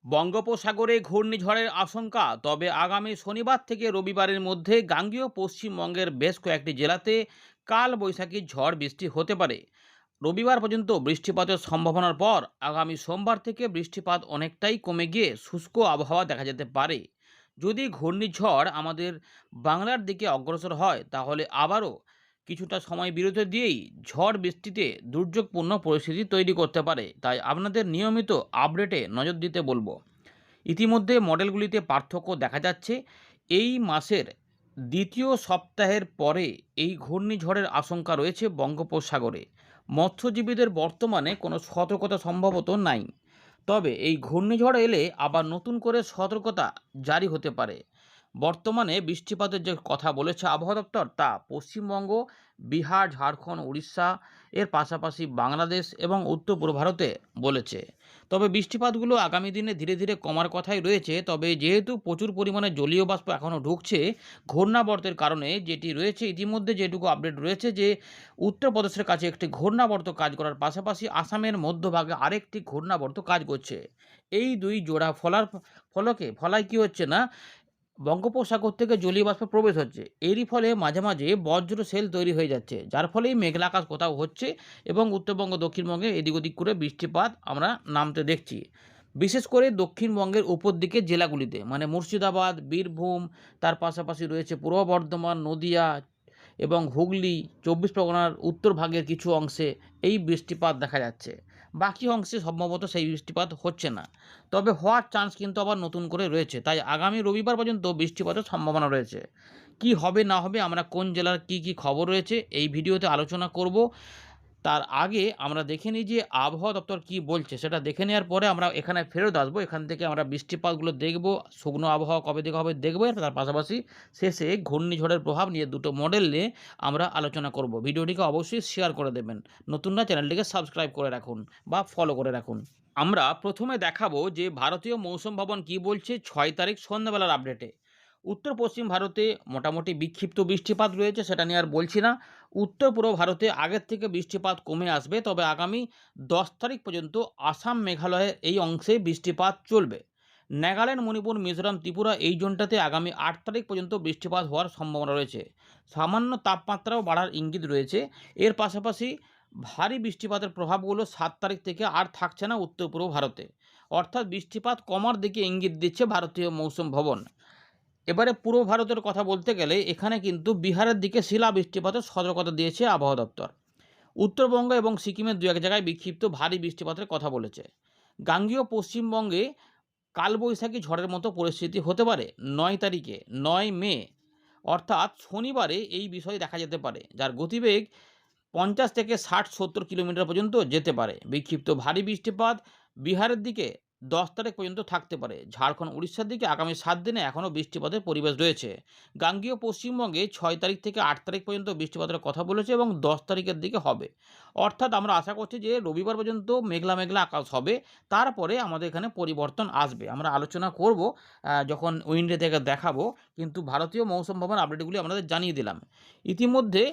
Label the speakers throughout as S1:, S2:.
S1: বঙ্গোপসাগরে ঘূর্ণিঝড়ের আশঙ্কা, তবে আগামী শনিবার থেকে রবিবারের মধ্যে গাঙ্গেয় পশ্চিমবঙ্গের বেশ কয়েকটি জেলাতে কাল বৈশাখী ঝড় বৃষ্টি হতে পারে। রবিবার পর্যন্ত বৃষ্টিপাতের সম্ভাবনার পর আগামী সোমবার থেকে বৃষ্টিপাত অনেকটাই কমে গিয়ে শুষ্ক আবহাওয়া দেখা যেতে পারে। যদি ঘূর্ণিঝড় আমাদের বাংলার দিকে অগ্রসর হয় তাহলে আবারও কিছুটা সময় বিরতি দিয়েই ঝড় বৃষ্টিতে দুর্যোগপূর্ণ পরিস্থিতি তৈরি করতে পারে, তাই আপনাদের নিয়মিত আপডেটে নজর দিতে বলবো। ইতিমধ্যে মডেলগুলিতে পার্থক্য দেখা যাচ্ছে। এই মাসের দ্বিতীয় সপ্তাহের পরে এই ঘূর্ণিঝড়ের আশঙ্কা রয়েছে বঙ্গোপসাগরে। মৎস্যজীবীদের বর্তমানে কোনো সতর্কতা সম্ভবত নাই, তবে এই ঘূর্ণিঝড় এলে আবার নতুন করে সতর্কতা জারি হতে পারে। বর্তমানে বৃষ্টিপাতের যে কথা বলেছে আবহাওয়া দপ্তর, তা পশ্চিমবঙ্গ, বিহার, ঝাড়খণ্ড, উড়িষ্যা এর পাশাপাশি বাংলাদেশ এবং উত্তর পূর্ব ভারতে বলেছে। তবে বৃষ্টিপাতগুলো আগামী দিনে ধীরে ধীরে কমার কথাই রয়েছে। তবে যেহেতু প্রচুর পরিমাণে জলীয় বাষ্প এখনও ঢুকছে ঘূর্ণাবর্তের কারণে, যেটি রয়েছে ইতিমধ্যে যেটুকু আপডেট রয়েছে যে উত্তরপ্রদেশের কাছে একটি ঘূর্ণাবর্ত কাজ করার পাশাপাশি আসামের মধ্যভাগে আরেকটি ঘূর্ণাবর্ত কাজ করছে। এই দুই জোড়া ফলায় কি হচ্ছে না, বঙ্গোপসাগর থেকে জলীয় বাষ্প প্রবেশ হচ্ছে। এরই ফলে মাঝে মাঝে বজ্র সেল তৈরি হয়ে যাচ্ছে, যার ফলেই মেঘলা আকাশ কোথাও হচ্ছে এবং উত্তরবঙ্গ দক্ষিণবঙ্গে এদিক ওদিক করে বৃষ্টিপাত আমরা নামতে দেখছি। বিশেষ করে দক্ষিণবঙ্গের উপর দিকের জেলাগুলিতে, মানে মুর্শিদাবাদ, বীরভূম, তার পাশাপাশি রয়েছে পূর্ব বর্ধমান, নদিয়া এবং হুগলি, 24 পরগনার উত্তর ভাগের কিছু অংশে এই বৃষ্টিপাত দেখা যাচ্ছে। বাকি অংশে সম্ভবত সেই বৃষ্টিপাত হচ্ছে না, তবে হওয়ার চান্স কিন্তু আবার নতুন করে রয়েছে। তাই আগামী রবিবার পর্যন্ত বৃষ্টিপাতের সম্ভাবনা রয়েছে। কি হবে না হবে, আমরা কোন জেলার কি খবর রয়েছে এই ভিডিওতে আলোচনা করব। তার আগে আমরা দেখে নিই যে আবহাওয়া দপ্তর কি বলছে, সেটা দেখে নেওয়ার পরে আমরা এখানে ফেরত আসবো। এখান থেকে আমরা বৃষ্টিপাতগুলো দেখব, শুকনো আবহাওয়া কবে থেকে হবে দেখবো, তার পাশাপাশি শেষে ঘূর্ণিঝড়ের প্রভাব নিয়ে দুটো মডেল নিয়ে আমরা আলোচনা করব। ভিডিওটিকে অবশ্যই শেয়ার করে দেবেন, নতুনরা চ্যানেলটিকে সাবস্ক্রাইব করে রাখুন বা ফলো করে রাখুন। আমরা প্রথমে দেখাবো যে ভারতীয় মৌসুম ভবন কি বলছে 6 তারিখ সন্ধ্যাবেলার আপডেটে। উত্তর পশ্চিম ভারতে মোটামুটি বিক্ষিপ্ত বৃষ্টিপাত রয়েছে, সেটা নিয়ে আর বলছি না। উত্তর পূর্ব ভারতে আগের থেকে বৃষ্টিপাত কমে আসবে, তবে আগামী 10 তারিখ পর্যন্ত আসাম, মেঘালয়ের এই অংশে বৃষ্টিপাত চলবে। নাগাল্যান্ড, মণিপুর, মিজোরাম, ত্রিপুরা এই জোনটাতে আগামী 8 তারিখ পর্যন্ত বৃষ্টিপাত হওয়ার সম্ভাবনা রয়েছে। সামান্য তাপমাত্রাও বাড়ার ইঙ্গিত রয়েছে। এর পাশাপাশি ভারী বৃষ্টিপাতের প্রভাবগুলো 7 তারিখ থেকে আর থাকছে না উত্তর পূর্ব ভারতে, অর্থাৎ বৃষ্টিপাত কমার দিকে ইঙ্গিত দিচ্ছে ভারতীয় মৌসুম ভবন। এবারে পূর্ব ভারতের কথা বলতে গেলে এখানে কিন্তু বিহারের দিকে শিলা বৃষ্টিপাতের সতর্কতা দিয়েছে আবহাওয়া দপ্তর। উত্তরবঙ্গ এবং সিকিমের দু এক জায়গায় বিক্ষিপ্ত ভারী বৃষ্টিপাতের কথা বলেছে। গাঙ্গেয় পশ্চিমবঙ্গে কালবৈশাখী ঝড়ের মতো পরিস্থিতি হতে পারে 9 তারিখে, 9 মে, অর্থাৎ শনিবারে এই বিষয় দেখা যেতে পারে, যার গতিবেগ 50 থেকে 60-70 কিলোমিটার পর্যন্ত যেতে পারে। বিক্ষিপ্ত ভারী বৃষ্টিপাত বিহারের দিকে 10 তারিখ পর্যন্ত থাকতে পারে। ঝাড়খণ্ড, উড়িষ্যার দিকে আগামী 7 দিনে এখনও বৃষ্টিপাতের পরিবেশ রয়েছে। গাঙ্গেয় পশ্চিমবঙ্গে 6 তারিখ থেকে 8 তারিখ পর্যন্ত বৃষ্টিপাতের কথা বলেছে এবং 10 তারিখের দিকে হবে। অর্থাৎ আমরা আশা করছি যে রবিবার পর্যন্ত মেঘলা মেঘলা আকাশ হবে, তারপরে আমাদের এখানে পরিবর্তন আসবে। আমরা আলোচনা করব যখন উইন্ডে থেকে দেখাবো, কিন্তু ভারতীয় মৌসুম ভবন আপডেটগুলি আপনাদের জানিয়ে দিলাম। ইতিমধ্যে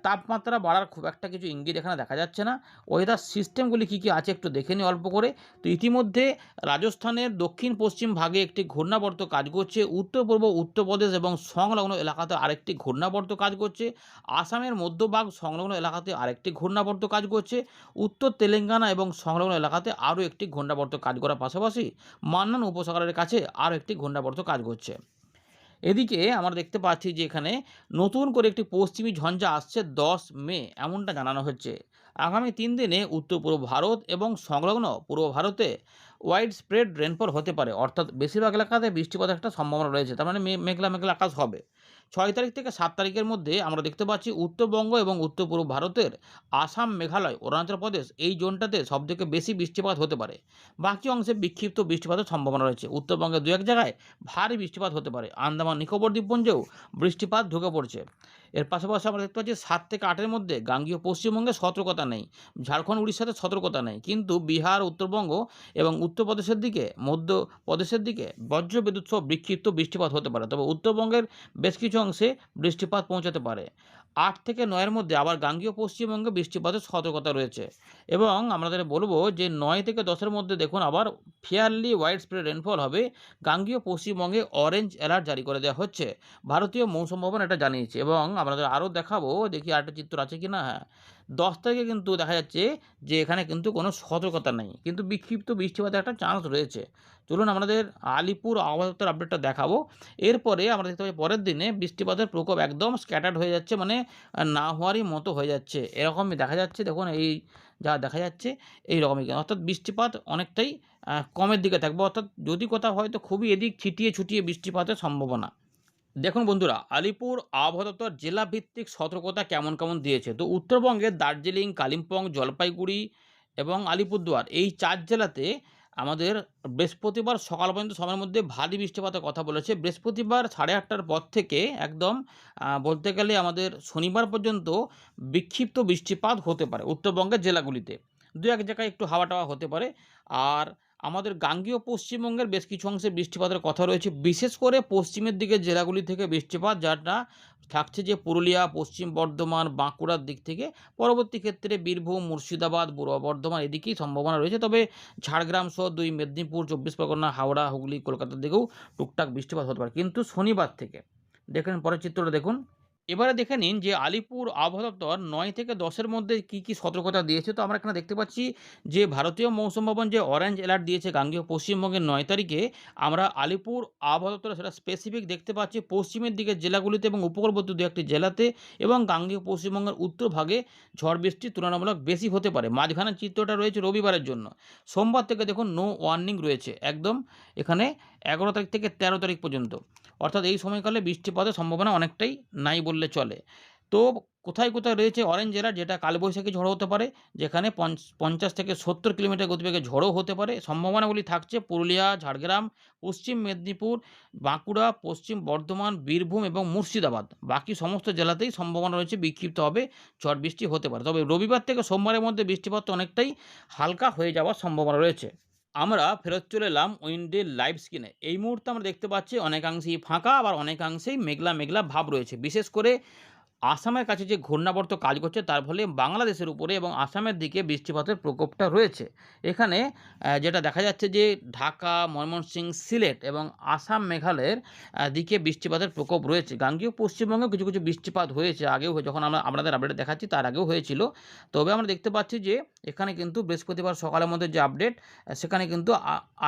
S1: তাপমাত্রা বাড়ার খুব একটা কিছু ইঙ্গিত এখানে দেখা যাচ্ছে না। ওয়েদার সিস্টেমগুলি কী আছে একটু দেখে নিই অল্প করে। তো ইতিমধ্যে রাজস্থানের দক্ষিণ পশ্চিম ভাগে একটি ঘূর্ণাবর্ত কাজ করছে, উত্তর পূর্ব উত্তরপ্রদেশ এবং সংলগ্ন এলাকাতে আরেকটি ঘূর্ণাবর্ত কাজ করছে, আসামের মধ্যভাগ সংলগ্ন এলাকাতে আরেকটি ঘূর্ণাবর্ত কাজ করছে, উত্তর তেলেঙ্গানা এবং সংলগ্ন এলাকাতে আরও একটি ঘূর্ণাবর্ত কাজ করার পাশাপাশি মান্নান উপসাগরের কাছে আরও একটি ঘূর্ণাবর্ত কাজ করছে। এদিকে আমরা দেখতে পাচ্ছি যে এখানে নতুন করে একটি পশ্চিমী ঝঞ্ঝা আসছে 10 মে, এমনটা জানানো হচ্ছে। আগামী 3 দিনে উত্তর পূর্ব ভারত এবং সংলগ্ন পূর্ব ভারতে ওয়াইড স্প্রেড রেনফল হতে পারে, অর্থাৎ বেশিরভাগ এলাকাতে বৃষ্টিপাতের একটা সম্ভাবনা রয়েছে। তার মানে মেঘলা মেঘলা আকাশ হবে। 6 তারিখ থেকে 7 তারিখের মধ্যে আমরা দেখতে পাচ্ছি উত্তরবঙ্গ এবং উত্তর পূর্ব ভারতের আসাম, মেঘালয়, অরুণাচল প্রদেশ এই জোনটাতে সবথেকে বেশি বৃষ্টিপাত হতে পারে। বাকি অংশে বিক্ষিপ্ত বৃষ্টিপাতের সম্ভাবনা রয়েছে। উত্তরবঙ্গে দু এক জায়গায় ভারী বৃষ্টিপাত হতে পারে। আন্দামান নিকোবর দ্বীপপুঞ্জেও বৃষ্টিপাত ঢুকে পড়ছে। এর পাশাপাশি আমরা দেখতে পাচ্ছি 7 থেকে 8-এর মধ্যে গাঙ্গেয় পশ্চিমবঙ্গে সতর্কতা নেই, ঝাড়খণ্ড, উড়িষ্যাতে সতর্কতা নেই, কিন্তু বিহার, উত্তরবঙ্গ এবং উত্তরপ্রদেশের দিকে, মধ্যপ্রদেশের দিকে বজ্রবিদ্যুৎ সহ বিক্ষিপ্ত বৃষ্টিপাত হতে পারে। তবে উত্তরবঙ্গের বেশ কিছু অংশে বৃষ্টিপাত পৌঁছাতে পারে। 8 থেকে 9 এর মধ্যে আবার গাঙ্গেয় পশ্চিমবঙ্গে বৃষ্টিপাতের সতর্কতা রয়েছে এবং আমাদের বলব যে 9 থেকে 10 এর মধ্যে দেখুন আবার ফেয়ারলি ওয়াইড স্প্রেড রেনফল হবে। গাঙ্গেয় পশ্চিমবঙ্গে অরেঞ্জ অ্যালার্ট জারি করে দেওয়া হচ্ছে। ভারতীয় মৌসুম ভবন এটা জানিয়েছে এবং আপনাদের আরও দেখাবো, দেখি আরেকটা চিত্র আছে কিনা। হ্যাঁ, 10 তারিখে কিন্তু দেখা যাচ্ছে যে এখানে কিন্তু কোনো সতর্কতা নেই, কিন্তু বিক্ষিপ্ত বৃষ্টিপাতের একটা চান্স রয়েছে। চলুন আমাদের আলিপুর আবহাওয়া দপ্তর আপডেটটা দেখাবো। এরপরে আমরা দেখতে পাই পরের দিনে বৃষ্টিপাতের প্রকোপ একদম স্ক্যাটার্ড হয়ে যাচ্ছে, মানে না হওয়ারই মতো হয়ে যাচ্ছে। এরকমই দেখা যাচ্ছে, দেখুন এই যা দেখা যাচ্ছে এইরকমই, অর্থাৎ বৃষ্টিপাত অনেকটাই কমের দিকে থাকবে, অর্থাৎ যদি কোথাও হয়তো খুবই এদিক ছিটিয়ে ছুটিয়ে বৃষ্টিপাতের সম্ভাবনা। দেখুন বন্ধুরা, আলিপুর আবহাওয়া দপ্তর জেলাভিত্তিক সতর্কতা কেমন কেমন দিয়েছে। তো উত্তরবঙ্গের দার্জিলিং, কালিম্পং, জলপাইগুড়ি এবং আলিপুরদুয়ার এই 4 জেলাতে আমাদের বৃহস্পতিবার সকাল পর্যন্ত সময়ের মধ্যে ভারী বৃষ্টিপাতের কথা বলেছে। বৃহস্পতিবার 8:30টার পর থেকে একদম বলতে গেলে আমাদের শনিবার পর্যন্ত বিক্ষিপ্ত বৃষ্টিপাত হতে পারে উত্তরবঙ্গের জেলাগুলিতে। 2-1 জায়গায় একটু হাওয়া-টাওয়া হতে পারে। আর আমাদের গাঙ্গেয় পশ্চিমবঙ্গের বেশ কিছু অংশে বৃষ্টিপাতের কথা রয়েছে, বিশেষ করে পশ্চিমের দিকের জেলাগুলি থেকে বৃষ্টিপাত যেটা থাকছে যে পুরুলিয়া, পশ্চিম বর্ধমান, বাঁকুড়ার দিক থেকে। পরবর্তী ক্ষেত্রে বীরভূম, মুর্শিদাবাদ, পূর্ব বর্ধমান এদিকেই সম্ভাবনা রয়েছে। তবে ঝাড়গ্রাম সহ 2 মেদিনীপুর, 24 পরগনা, হাওড়া, হুগলি, কলকাতার দিকেও টুকটাক বৃষ্টিপাত হতে পারে, কিন্তু শনিবার থেকে। দেখেন পরের চিত্রটা দেখুন। এবারে দেখে নিন যে আলিপুর আবহাওয়া দপ্তর 9 থেকে 10 এর মধ্যে কী সতর্কতা দিয়েছে। তো আমরা এখানে দেখতে পাচ্ছি যে ভারতীয় মৌসুম ভবন যে অরেঞ্জ অ্যালার্ট দিয়েছে গাঙ্গেয় পশ্চিমবঙ্গের 9 তারিখে, আমরা আলিপুর আবহাওয়া দপ্তরে সেটা স্পেসিফিক দেখতে পাচ্ছি পশ্চিমের দিকের জেলাগুলিতে এবং উপকূলবর্তী 2-1টি জেলাতে এবং গাঙ্গেয় পশ্চিমবঙ্গের উত্তরভাগে ঝড় বৃষ্টি তুলনামূলক বেশি হতে পারে। মাঝখানের চিত্রটা রয়েছে রবিবারের জন্য। সোমবার থেকে দেখুন নো ওয়ার্নিং রয়েছে একদম এখানে 11 তারিখ থেকে 13 তারিখ পর্যন্ত। অর্থাৎ এই সময়কালে বৃষ্টিপাতের সম্ভাবনা অনেকটাই নাই বললে চলে। তো কোথায় কোথায় রয়েছে অরেঞ্জ অ্যালার্ট, যেটা কালবৈশাখী ঝড়ো হতে পারে, যেখানে 50 থেকে 70 কিলোমিটার গতিবেগে ঝড়ও হতে পারে। সম্ভাবনাগুলি থাকছে পুরুলিয়া, ঝাড়গ্রাম, পশ্চিম মেদিনীপুর, বাঁকুড়া, পশ্চিম বর্ধমান, বীরভূম এবং মুর্শিদাবাদ। বাকি সমস্ত জেলাতেই সম্ভাবনা রয়েছে বিক্ষিপ্তভাবে ঝড় বৃষ্টি হতে পারে। তবে রবিবার থেকে সোমবারের মধ্যে বৃষ্টিপাত অনেকটাই হালকা হয়ে যাওয়ার সম্ভাবনা রয়েছে। আমরা ফেরত চলে এলাম উইন্ডের লাইভ স্ক্রিনে। এই মুহূর্তে আমরা দেখতে পাচ্ছি অনেকাংশেই ফাঁকা, আবার অনেকাংশেই মেঘলা মেঘলা ভাব রয়েছে। বিশেষ করে আসামের কাছে যে ঘূর্ণাবর্ত কাজ করছে তার ফলে বাংলাদেশের উপরে এবং আসামের দিকে বৃষ্টিপাতের প্রকোপটা রয়েছে। এখানে যেটা দেখা যাচ্ছে যে ঢাকা, ময়মনসিংহ, সিলেট এবং আসাম, মেঘালয়ের দিকে বৃষ্টিপাতের প্রকোপ রয়েছে। গাঙ্গেয় পশ্চিমবঙ্গেও কিছু কিছু বৃষ্টিপাত হয়েছে, আগেও যখন আমরা আপনাদের আপডেট দেখাচ্ছি তার আগেও হয়েছিল। তবে আমরা দেখতে পাচ্ছি যে এখানে কিন্তু বৃহস্পতিবার সকালের মধ্যে যে আপডেট, সেখানে কিন্তু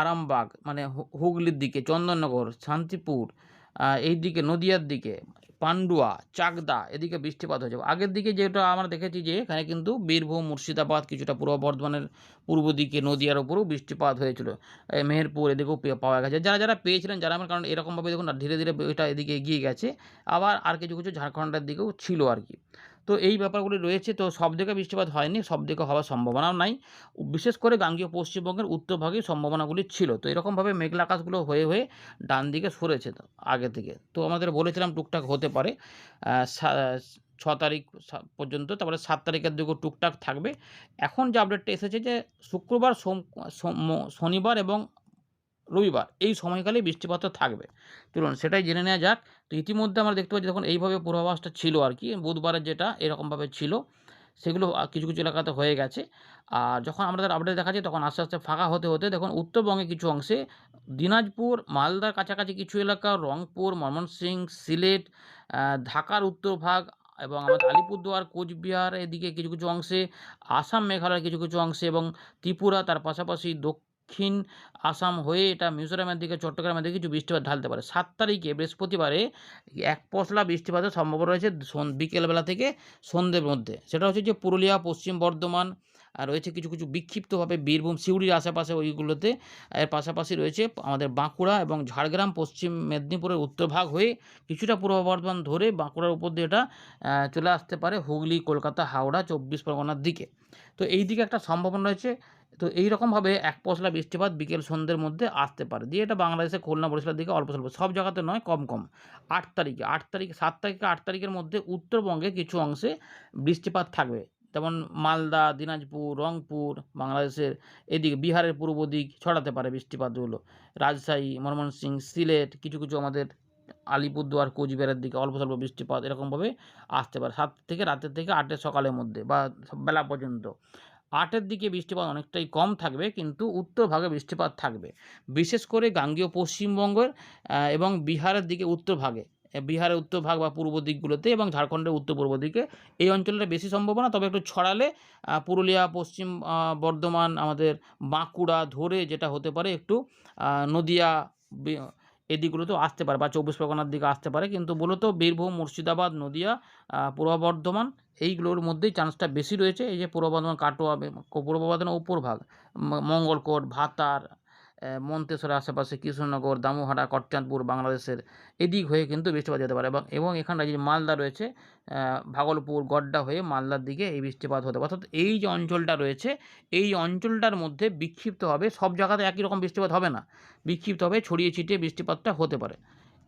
S1: আরামবাগ মানে হুগলির দিকে, চন্দননগর, শান্তিপুর, এই দিকে নদিয়ার দিকে, পান্ডুয়া, চাকদা এদিকে বৃষ্টিপাত হয়ে যাবে। আগের দিকে যেটা আমরা দেখেছি যে এখানে কিন্তু বীরভূম, মুর্শিদাবাদ, কিছুটা পূর্ব বর্ধমানের পূর্ব দিকে নদিয়ার উপরেও বৃষ্টিপাত হয়েছিল। মেহেরপুর এদিকেও পাওয়া গেছে। যারা যারা পেয়েছিলেন জানাবেন, কারণ এরকমভাবে দেখুন ধীরে ধীরে এটা এদিকে এগিয়ে গেছে। আবার আর কিছু কিছু ঝাড়খণ্ডের দিকেও ছিল আর কি। তো এই ব্যাপারগুলি রয়েছে। তো সব দিকে বৃষ্টিপাত হয়নি, সব দিকে হওয়ার সম্ভাবনাও নাই। বিশেষ করে গাঙ্গেয় পশ্চিমবঙ্গের উত্তরভাগেই সম্ভাবনাগুলি ছিল। তো এরকমভাবে মেঘলা আকাশগুলো হয়ে হয়ে ডান দিকে সরেছে তো আগে থেকে। তো আমাদের বলেছিলাম টুকটাক হতে পারে 6 তারিখ পর্যন্ত, তারপরে 7 তারিখের দিকেও টুকটাক থাকবে। এখন যে আপডেটটা এসেছে যে শুক্রবার, শনিবার এবং রবিবার এই সময়কালেই বৃষ্টিপাতটা থাকবে। চলুন সেটাই জেনে নেওয়া যাক। তো ইতিমধ্যে আমরা দেখতে পাচ্ছি দেখুন এইভাবে পূর্বাভাসটা ছিল আর কি, বুধবারের যেটা এরকমভাবে ছিল, সেগুলো কিছু কিছু এলাকাতে হয়ে গেছে। আর যখন আমাদের আপডেট দেখাচ্ছে তখন আস্তে আস্তে ফাঁকা হতে হতে দেখুন উত্তরবঙ্গে কিছু অংশে, দিনাজপুর, মালদার কাছাকাছি কিছু এলাকা, রংপুর, ময়মনসিংহ, সিলেট, ঢাকার উত্তরভাগ এবং আমাদের আলিপুরদুয়ার, কোচবিহার এদিকে কিছু কিছু অংশে, আসাম, মেঘালয়ের কিছু কিছু অংশে এবং ত্রিপুরা, তার পাশাপাশি দক্ষিণ আসাম হয়ে এটা মিজোরামের দিকে, চট্টগ্রামের দিকে কিছু বৃষ্টিপাত ঢালতে পারে। 7 তারিখে বৃহস্পতিবারে এক পশলা বৃষ্টিপাতের সম্ভাবনা রয়েছে বিকেলবেলা থেকে সন্ধ্যের মধ্যে। সেটা হচ্ছে যে পুরুলিয়া, পশ্চিম বর্ধমান, আর রয়েছে কিছু কিছু বিক্ষিপ্তভাবে বীরভূম, সিউড়ির আশেপাশে ওইগুলোতে। এর পাশাপাশি রয়েছে আমাদের বাঁকুড়া এবং ঝাড়গ্রাম, পশ্চিম মেদিনীপুরের উত্তরভাগ হয়ে কিছুটা পূর্ব বর্ধমান ধরে বাঁকুড়ার উপর দিয়ে এটা চলে আসতে পারে হুগলি, কলকাতা, হাওড়া, 24 পরগনার দিকে। তো এই দিকে একটা সম্ভাবনা রয়েছে। তো এইরকমভাবে এক পশলা বৃষ্টিপাত বিকেল সন্ধ্যের মধ্যে আসতে পারে, দিয়ে এটা বাংলাদেশের খুলনা, বরিশালের দিকে অল্প স্বল্প, সব জায়গাতে নয়, কম কম। 8 তারিখে 7 তারিখে 8 তারিখের মধ্যে উত্তরবঙ্গে কিছু অংশে বৃষ্টিপাত থাকবে, যেমন মালদা, দিনাজপুর, রংপুর, বাংলাদেশের এদিকে বিহারের পূর্ব দিক ছড়াতে পারে বৃষ্টিপাতগুলো। রাজশাহী, ময়মনসিংহ, সিলেট, কিছু কিছু আমাদের আলিপুরদুয়ার, কোচবিহারের দিকে অল্প স্বল্প বৃষ্টিপাত এরকমভাবে আসতে পারে 7 থেকে রাতের থেকে 8 এর সকালের মধ্যে বা বেলা পর্যন্ত। 8 এর দিকে বৃষ্টিপাত অনেকটাই কম থাকবে, কিন্তু উত্তর ভাগে বৃষ্টিপাত থাকবে। বিশেষ করে গাঙ্গেয় পশ্চিমবঙ্গের এবং বিহারের দিকে উত্তর ভাগে, বিহারের উত্তর ভাগ বা পূর্ব দিকগুলোতে এবং ঝাড়খণ্ডের উত্তর-পূর্ব দিকে এই অঞ্চলটা বেশি সম্ভাবনা। তবে একটু ছড়ালে পুরুলিয়া, পশ্চিম বর্ধমান, আমাদের বাঁকুড়া ধরে যেটা হতে পারে একটু নদিয়া বি এই দিকগুলোতেও আসতে পারে বা 24 পরগনার দিকে আসতে পারে। কিন্তু মূলত বীরভূম, মুর্শিদাবাদ, নদিয়া, পূর্ব বর্ধমান এইগুলোর মধ্যেই চান্সটা বেশি রয়েছে। এই যে পূর্ব বর্ধমান, কাটোয়া, পূর্ব বর্ধমানের উপরভাগ, মঙ্গলকোট, ভাতার, মন্তেশ্বরের আশেপাশে, কৃষ্ণনগর, দামোহারা, কটচাঁদপুর, বাংলাদেশের এদিক হয়ে কিন্তু বৃষ্টিপাত যেতে পারে এবং এখানটায় যে মালদা রয়েছে, ভাগলপুর, গড্ডা হয়ে মালদার দিকে এই বৃষ্টিপাত হতে পারে। অর্থাৎ এই যে অঞ্চলটা রয়েছে, এই অঞ্চলটার মধ্যে বিক্ষিপ্তভাবে, সব জায়গাতে একই রকম বৃষ্টিপাত হবে না। বিক্ষিপ্তভাবে ছড়িয়ে ছিটিয়ে বৃষ্টিপাতটা হতে পারে।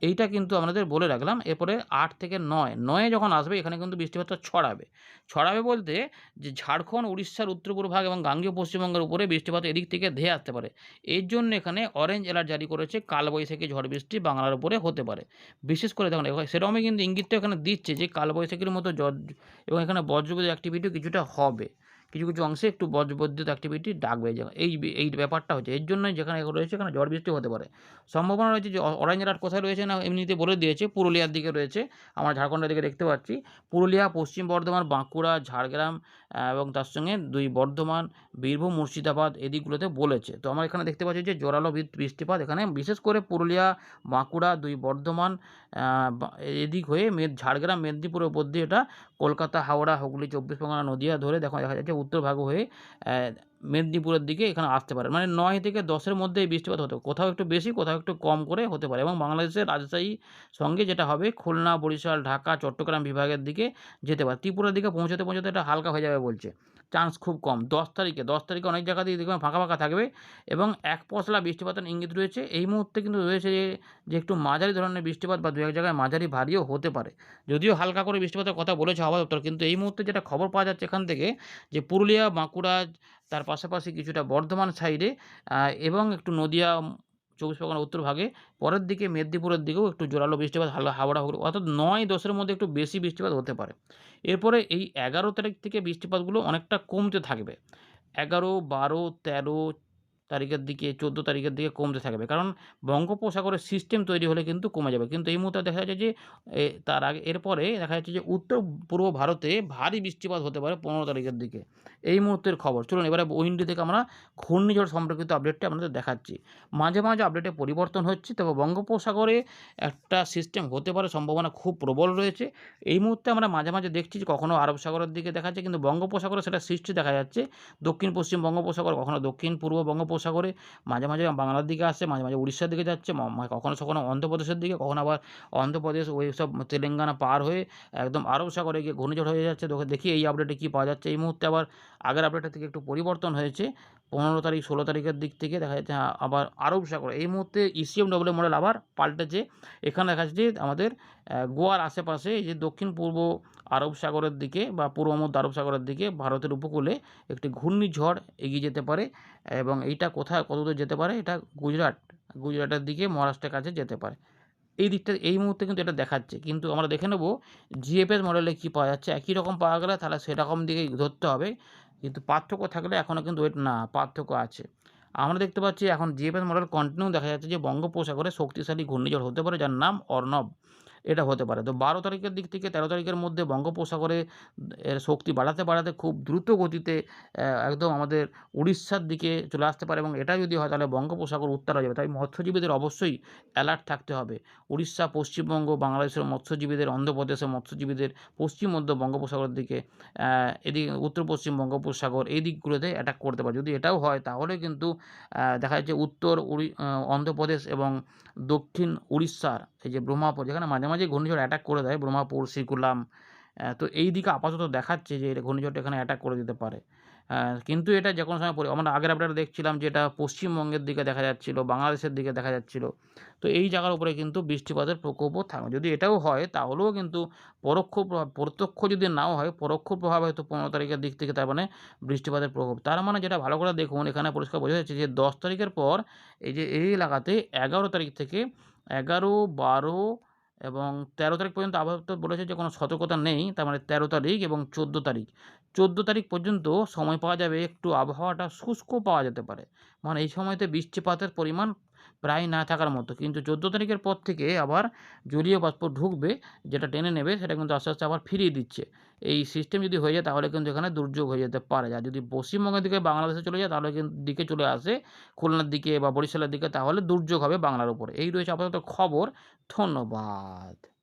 S1: এইটা কিন্তু আপনাদের বলে রাখলাম। এরপরে 8 থেকে 9, 9 যখন আসবে এখানে কিন্তু বৃষ্টিপাতটা ছড়াবে। ছড়াবে বলতে যে ঝাড়খণ্ড, উড়িষ্যার উত্তর-পূর্ব ভাগ এবং গাঙ্গেয় পশ্চিমবঙ্গের উপরে বৃষ্টিপাত এদিক থেকে ধেয়ে আসতে পারে। এর জন্য এখানে অরেঞ্জ অ্যালার্ট জারি করেছে, কালবৈশাখী ঝড় বৃষ্টি বাংলার উপরে হতে পারে। বিশেষ করে দেখুন সেরকমই কিন্তু ইঙ্গিতটা এখানে দিচ্ছে যে কালবৈশাখীর মতো এবং এখানে বজ্রবিদ্যুৎ অ্যাক্টিভিটিও কিছুটা হবে। কিছু, কিছু অংশে একটু বজ্রবিদ্যুৎ অ্যাক্টিভিটি ডাকবে এই ব্যাপারটা হচ্ছে। এর জন্যই যেখানে রয়েছে এখানে ঝড় বৃষ্টি হতে পারে। সম্ভাবনা রয়েছে যে অরেঞ্জ অ্যালার্ট কোথায় রয়েছে না এমনিতে বলে দিয়েছে, পুরুলিয়ার দিকে রয়েছে। আমরা ঝাড়খণ্ডের দিকে দেখতে পাচ্ছি। পুরুলিয়া, পশ্চিম বর্ধমান, বাঁকুড়া, ঝাড়গ্রাম এবং তার সঙ্গে 2 বর্ধমান, বীরভূম, মুর্শিদাবাদ এদিকগুলোতে বলেছে। তো আমরা এখানে দেখতে পাচ্ছি যে জোরালো বৃষ্টিপাত এখানে বিশেষ করে পুরুলিয়া, বাঁকুড়া, 2 বর্ধমান, এদিক হয়ে ঝাড়গ্রাম, মেদিনীপুরের উপর দিয়ে এটা কলকাতা, হাওড়া, হুগলি, 24 পরগনা, নদিয়া ধরে দেখা যাচ্ছে উত্তর ভাগ হয়ে মেদিনীপুরের দিকে এখানে আসতে পারে। মানে 9 থেকে 10 এর মধ্যে এই বৃষ্টিপাত হতে পারে। কোথাও একটু বেশি, কোথাও একটু কম করে হতে পারে এবং বাংলাদেশের রাজশাহী সঙ্গে যেটা হবে খুলনা, বরিশাল, ঢাকা, চট্টগ্রাম বিভাগের দিকে যেতে পারে। ত্রিপুরার দিকে পৌঁছাতে, পৌঁছাতে এটা হালকা হয়ে যাবে বলছে। চান্স খুব কম। 10 তারিখে অনেক জায়গাতেই দেখবেন ফাঁকা, ফাঁকা থাকবে এবং এক পশলা বৃষ্টিপাতের ইঙ্গিত রয়েছে। এই মুহূর্তে কিন্তু রয়েছে যে একটু মাঝারি ধরনের বৃষ্টিপাত বা 2-1 জায়গায় মাঝারি ভারীও হতে পারে। যদিও হালকা করে বৃষ্টিপাতের কথা বলেছে আবহাওয়া দপ্তর, কিন্তু এই মুহূর্তে যেটা খবর পাওয়া যাচ্ছে এখান থেকে যে পুরুলিয়া, বাঁকুড়া, তার পাশাপাশি কিছুটা বর্ধমান সাইডে এবং একটু নদিয়া, 24 পরগনার উত্তর ভাগে, পরের দিকে মেদিনীপুরের দিকেও একটু জোরালো বৃষ্টিপাত, হাওড়া, হুগলি, অর্থাৎ 9-10 এর মধ্যে একটু বেশি বৃষ্টিপাত হতে পারে। এরপরে এই 11 তারিখ থেকে বৃষ্টিপাতগুলো অনেকটা কমতে থাকবে। 11, 12, 13 তারিখের দিকে, 14 তারিখের দিকে কমতে থাকবে। কারণ বঙ্গোপসাগরের সিস্টেম তৈরি হলে কিন্তু কমে যাবে। কিন্তু এই মুহূর্তে দেখা যাচ্ছে যে তার আগে এরপরে দেখা যাচ্ছে যে উত্তর পূর্ব ভারতে ভারী বৃষ্টিপাত হতে পারে 15 তারিখের দিকে। এই মুহূর্তের খবর। চলুন এবারে উইন্ডি থেকে আমরা ঘূর্ণিঝড় সম্পর্কিত আপডেটটা আপনাদের দেখাচ্ছি। মাঝে, মাঝে আপডেটে পরিবর্তন হচ্ছে, তবে বঙ্গোপসাগরে একটা সিস্টেম হতে পারে সম্ভাবনা খুব প্রবল রয়েছে। এই মুহূর্তে আমরা মাঝে, মাঝে দেখছি যে কখনো আরব সাগরের দিকে দেখাচ্ছে, কিন্তু বঙ্গোপসাগরে সেটা সৃষ্টি দেখা যাচ্ছে। দক্ষিণ পশ্চিম বঙ্গোপসাগর, কখনো দক্ষিণ পূর্ব বঙ্গোপসাগরে, মাঝে, মাঝে বাংলার দিকে আসছে, মাঝে, মাঝে উড়িষ্যার দিকে যাচ্ছে, কখনো সখনো অন্ধ্রপ্রদেশের দিকে, কখনো আবার অন্ধ্রপ্রদেশ ওইসব তেলেঙ্গানা পার হয়ে একদম আরব সাগরে গিয়ে ঘূর্ণিঝড় হয়ে যাচ্ছে। দেখি এই আপডেটে কী পাওয়া যাচ্ছে। এই মুহূর্তে আবার আগের আপডেটের থেকে একটু পরিবর্তন হয়েছে। 15 তারিখ, 16 তারিখের দিক থেকে দেখা যাচ্ছে আবার আরব সাগর। এই মুহূর্তে ইসিএমডব্লিউ মডেল আবার পাল্টেছে। এখানে দেখা যাচ্ছে আমাদের গোয়ার আশেপাশে এই যে দক্ষিণ পূর্ব আরব সাগরের দিকে বা পূর্ব মধ্য আরব সাগরের দিকে ভারতের উপকূলে একটি ঘূর্ণিঝড় এগিয়ে যেতে পারে এবং এইটা কোথায় কতদূর যেতে পারে, এটা গুজরাটের দিকে, মহারাষ্ট্রের কাছে যেতে পারে। এই দিকটা এই মুহূর্তে কিন্তু এটা দেখাচ্ছে। কিন্তু আমরা দেখে নেব জিএফএস মডেলে কী পাওয়া যাচ্ছে। একই রকম পাওয়া গেলে তাহলে সেরকম দিকেই ধরতে হবে। কিন্তু পার্থক্য থাকলে এখনও কিন্তু পার্থক্য আছে। আমরা দেখতে পাচ্ছি এখন জিএফএস মডেল কন্টিনিউ দেখা যাচ্ছে যে বঙ্গোপসাগরে শক্তিশালী ঘূর্ণিঝড় হতে পারে, যার নাম অর্ণব। এটা হতে পারে। তো 12 তারিখের দিক থেকে 13 তারিখের মধ্যে বঙ্গোপসাগরে এর শক্তি বাড়াতে, বাড়াতে খুব দ্রুত গতিতে একদম আমাদের উড়িষ্যার দিকে চলে আসতে পারে এবং এটা যদি হয় তাহলে বঙ্গোপসাগর উত্তাল হয়ে যাবে। তাই মৎস্যজীবীদের অবশ্যই অ্যালার্ট থাকতে হবে। উড়িষ্যা, পশ্চিমবঙ্গ, বাংলাদেশের মৎস্যজীবীদের, অন্ধ্রপ্রদেশের মৎস্যজীবীদের পশ্চিম মধ্য বঙ্গোপসাগরের দিকে, এদিকে উত্তর পশ্চিম বঙ্গোপসাগর এই দিকগুলোতে অ্যাটাক করতে পারে। যদি এটাও হয় তাহলে কিন্তু দেখা যাচ্ছে উত্তর অন্ধ্রপ্রদেশ এবং দক্ষিণ উড়িষ্যার এই যে ব্রহ্মপুর, যেখানে মাঝে, মাঝে ঘূর্ণিঝড় অ্যাটাক করে দেয়, ব্রহ্মপুর, শ্রীকুলাম, তো এই দিকে আপাতত দেখাচ্ছে যে ঘূর্ণিঝড়টা এখানে অ্যাটাক করে দিতে পারে। কিন্তু এটা যে কোনো সময় আমরা আগের আপডেটে দেখছিলাম যে এটা পশ্চিমবঙ্গের দিকে দেখা যাচ্ছিল, বাংলাদেশের দিকে দেখা যাচ্ছিল। তো এই জায়গার উপরে কিন্তু বৃষ্টিপাতের প্রকোপও থাকবে। যদি এটাও হয় তাহলেও কিন্তু প্রত্যক্ষ যদি নাও হয়, পরোক্ষ প্রভাব হয়তো 15 তারিখের দিক থেকে, তার মানে বৃষ্টিপাতের প্রকোপ। তার মানে যেটা ভালো করে দেখুন এখানে পরিষ্কার বোঝা যাচ্ছে যে 10 তারিখের পর এই যে এই এলাকাতে 11 তারিখ থেকে 11, 12, এবং ১৩ তারিখ পর্যন্ত আপাতত বলেছে যে কোনো সতর্কতা নেই। তার মানে ১৩ তারিখ এবং ১৪ তারিখ। ১৪ তারিখ পর্যন্ত সময় পাওয়া যাবে, একটু আবহাওয়াটা শুষ্ক পাওয়া যেতে পারে। মানে এই সময়তে বৃষ্টিপাতের পরিমাণ প্রায় না থাকার মতো। কিন্তু ১৪ তারিখের পর থেকে আবার জলীয় বাষ্প ঢুকবে, যেটা টেনে নেবে সেটা কিন্তু আস্তে, আস্তে আবার ফিরিয়ে দিচ্ছে। এই সিস্টেম যদি হয়ে যায় তাহলে কিন্তু এখানে দুর্যোগ হয়ে যেতে পারে। আর যদি পশ্চিমবঙ্গের দিকে বাংলাদেশে চলে যায় তাহলে দিকে চলে আসে খুলনার দিকে বা বরিশালের দিকে, তাহলে দুর্যোগ হবে বাংলার উপরে। এই রয়েছে আপাতত খবর। ধন্যবাদ।